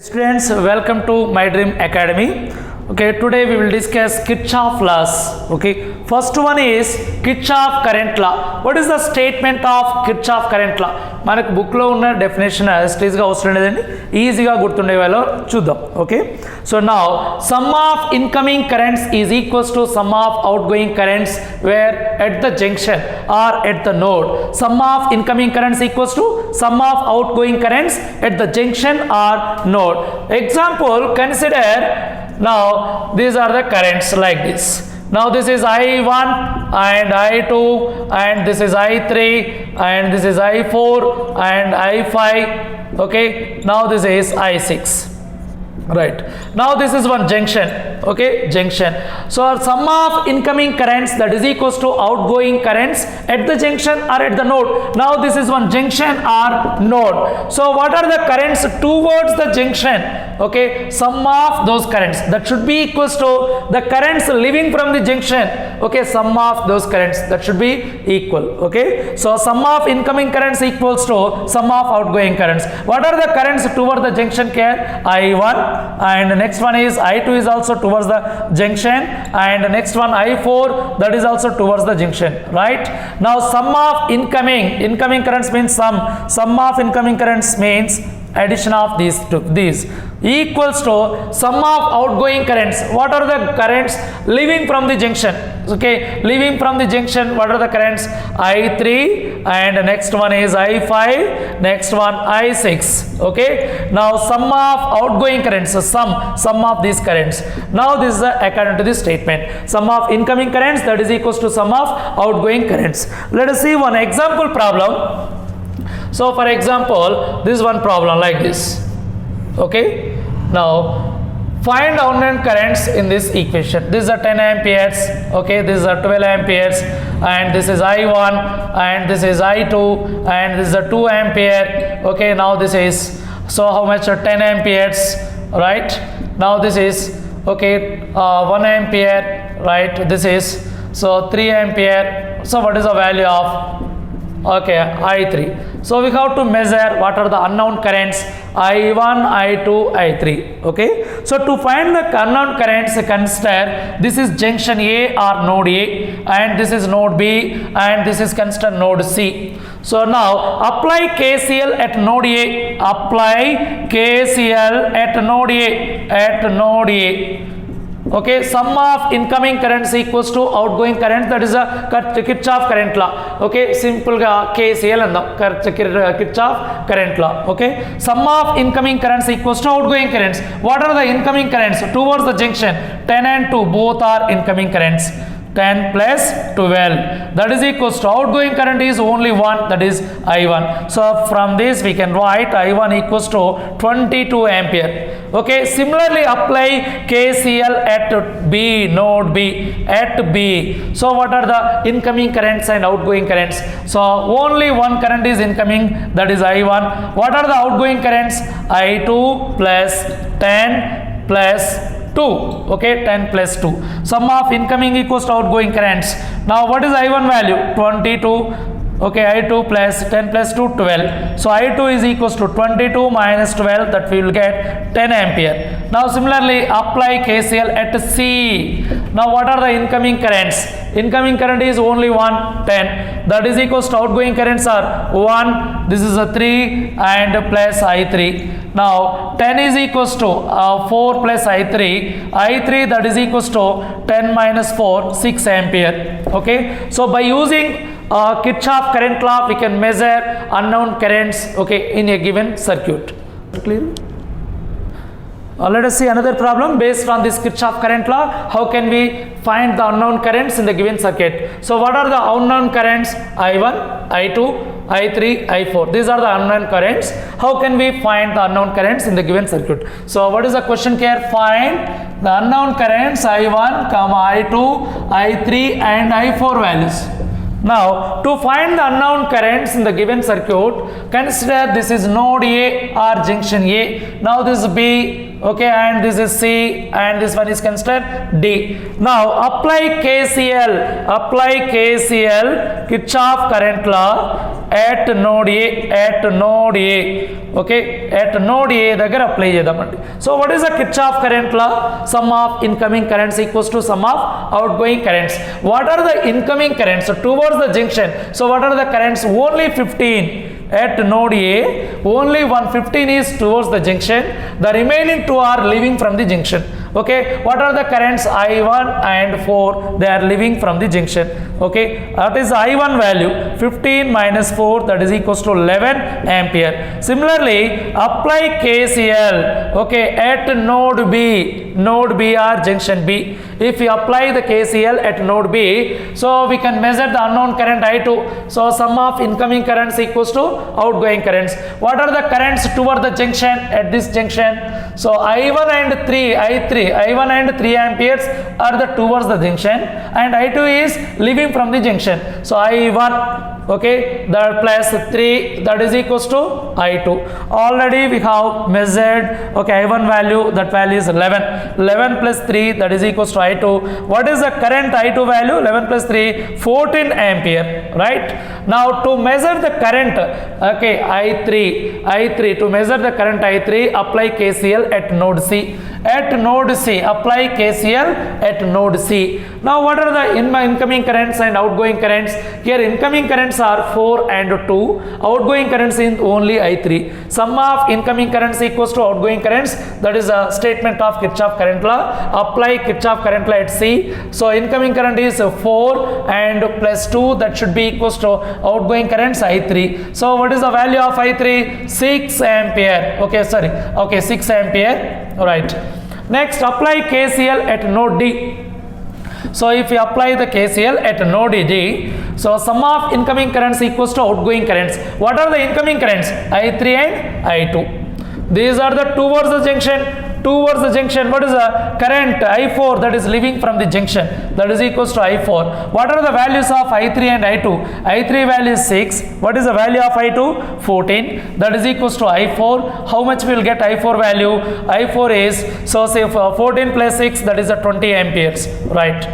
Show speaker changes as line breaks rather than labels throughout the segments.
Students, welcome to My Dream Academy. Okay, today we will discuss Kirchhoff laws. Okay, first one is Kirchhoff current law. What is the statement of Kirchhoff current law? మనకు బుక్లో ఉన్న definition స్టేజ్గా అవసరం లేదండి, ఈజీగా గుర్తుండే వాళ్ళు చూద్దాం. Okay, so now sum of incoming currents is equals to sum of outgoing currents where at the junction or at the node. Sum of incoming currents equals to sum of outgoing currents at the junction or node. Example, consider now these are the currents like this. Now this is I1 and I2 and this is I3 and this is I4 and I5. Okay, now this is I6. Right, now this is one junction. Okay, junction. So sum of incoming currents that is equals to outgoing currents at the junction or at the node. Now this is one junction or node. So what are the currents towards the junction? Okay, sum of those currents that should be equals to the currents leaving from the junction. Okay, sum of those currents that should be equal. Okay, so sum of incoming currents equals to sum of outgoing currents. What are the currents towards the junction here? I1 and next one is I2 is also towards the junction and next one I4 that is also towards the junction, right? Now sum of incoming currents means sum of incoming currents means addition of these equals to sum of outgoing currents. What are the currents leaving from the junction? Okay, leaving from the junction, what are the currents? I3 and next one is I5, next one I6. Okay, now sum of outgoing currents, sum of these currents. Now this is according to this statement, sum of incoming currents that is equals to sum of outgoing currents. Let us see one example problem. So for example, this is one problem like this. Okay, now find unknown currents in this equation. This is a 10 amperes. Okay, this is a 12 amperes and this is I1 and this is I2 and this is a 2 ampere. Okay, now this is, so how much? 10 amperes, right? Now this is, okay, 1 ampere, right? This is, so 3 ampere. So what is the value of, okay, I3? So we have to measure what are the unknown currents, I1, I2, I3. Okay, so to find the unknown currents, consider this is junction A or node A and this is node B and this is consider node C. So now apply KCL at node A, apply KCL at node A. Okay, sum of incoming currents equals to outgoing current, that is a Kirchhoff current law. Okay, simple ga KCL and Kirchhoff current law. Okay, sum of incoming currents equals to outgoing currents. What are the incoming currents towards the junction? 10 and 2 both are incoming currents. 10 plus 12 that is equals to outgoing current is only one, that is I1. So from this we can write I1 equals to 22 ampere. Okay, similarly apply KCL at B, node B, at B. So what are the incoming currents and outgoing currents? So only one current is incoming, that is I1. What are the outgoing currents? I2 plus 10 plus 2. Okay, 10 plus 2. Sum of incoming equals to outgoing currents. Now what is I1 value? 22. Okay, I2 plus 10 plus 2, 12. So I2 is equals to 22 minus 12, that we will get 10 ampere. Now similarly apply KCL at C. Now what are the incoming currents? Incoming current is only 1, 10. That is equals to outgoing currents are 1, this is a 3 and plus I3. Now 10 is equals to 4 plus I3 that is equals to 10 minus 4, 6 ampere. Okay, so by using Kirchhoff current law we can measure unknown currents, okay, in a given circuit. Clear? Let us see another problem based on this Kirchhoff current law. How can we find the unknown currents in the given circuit? So what are the unknown currents? I1, I2, I3, I4. These are the unknown currents. How can we find the unknown currents in the given circuit? So what is the question here? Find the unknown currents I1, I2, I3 and I4 values. Now to find the unknown currents in the given circuit, consider this is node A or junction A. Now this is B, okay, and this is C, and this one is considered D. Now apply KCL, Kirchhoff current law at node A, okay, at node A దగ్గర apply చేద్దామండి. So what is the Kirchhoff current law? Sum of incoming currents equals to sum of outgoing currents. What are the incoming currents towards the junction? So what are the currents? Only 15 at node A, only 115 is towards the junction, the remaining 2 are leaving from the junction. Okay, what are the currents? I1 and 4, they are leaving from the junction. Okay, that is I1 value 15 minus 4, that is equals to 11 ampere. Similarly, apply KCL, okay, at node B or junction B. If we apply the KCL at node B, so we can measure the unknown current I2. So sum of incoming currents equals to outgoing currents. What are the currents toward the junction at this junction? So I1 and 3 amperes are the towards the junction, and I2 is leaving from the junction. So I1, okay, that plus 3, that is equals to I2. Already we have measured, okay, I1 value, that value is 11 plus 3, that is equals to I2. What is the current I2 value? 11 plus 3, 14 ampere, right? Now to measure the current, okay, I3, to measure the current I3, apply KCL at node C. Apply KCL at node C. Now what are the incoming currents and outgoing currents? Here incoming currents are 4 and 2, outgoing currents in only I3. Sum of incoming currents equals to outgoing currents, that is a statement of Kirchhoff current law. Apply Kirchhoff current law at C. So incoming current is 4 and plus 2, that should be equals to outgoing currents I3. So what is the value of I3? 6 ampere. Okay, 6 ampere, right. Next, apply KCL at node D. So if you apply the KCL at node D, so sum of incoming currents equals to outgoing currents. What are the incoming currents? I3 and I2. These are the towards the junction. What is the current? I4, that is leaving from the junction, that is equals to I4. What are the values of I3 and I2? I3 value is 6. What is the value of I2? 14, that is equals to I4. How much we will get I4 value? I4 is, so say 14 plus 6, that is a 20 amperes, right?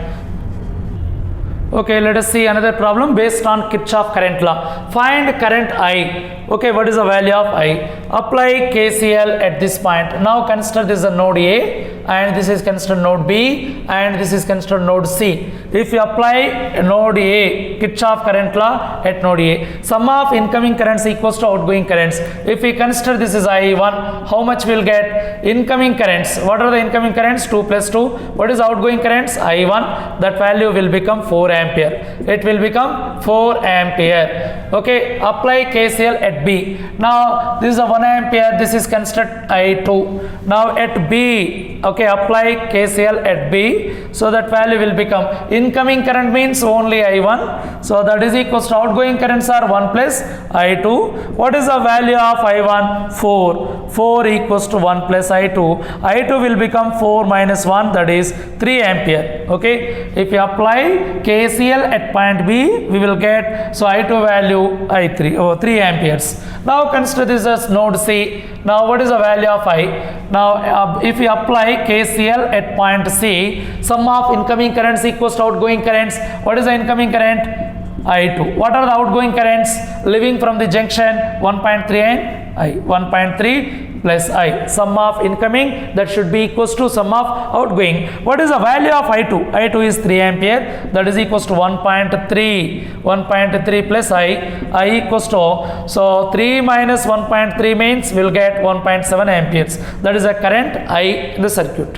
Okay, let us see another problem based on Kirchhoff current law. Find current I. Okay, what is the value of I? Apply KCL at this point. Now consider this is a node A, and this is considered node B, and this is considered node C. If you apply node A, Kirchhoff current law at node A, sum of incoming currents equals to outgoing currents. If we consider this is I1, how much we will get? Incoming currents. What are the incoming currents? 2 plus 2. What is outgoing currents? I1. That value will become 4 ampere. It will become 4 ampere. Okay, apply KCL at B. Now this is a 1 ampere, this is considered I2. Now at B, okay, apply KCL at B. So that value will become, incoming current means only I1. So that is equals to outgoing currents are 1 plus I2. What is the value of I1? 4. 4 equals to 1 plus I2. I2 will become 4 minus 1, that is 3 ampere. Okay, if you apply KCL at point B, we will get, so I2 value I3, 3 amperes. Now consider this as node C. Now what is the value of I? Now if we apply KCL at point C, sum of incoming currents equals to outgoing currents. What is the incoming current? I2. What are the outgoing currents leaving from the junction? 1.3 and I. 1.3 plus I. Sum of incoming, that should be equals to sum of outgoing. What is the value of I2? I2 is 3 ampere, that is equals to 1.3. 1.3 plus I equals to, so 3 minus 1.3 means we will get 1.7 amperes. That is the current I in the circuit.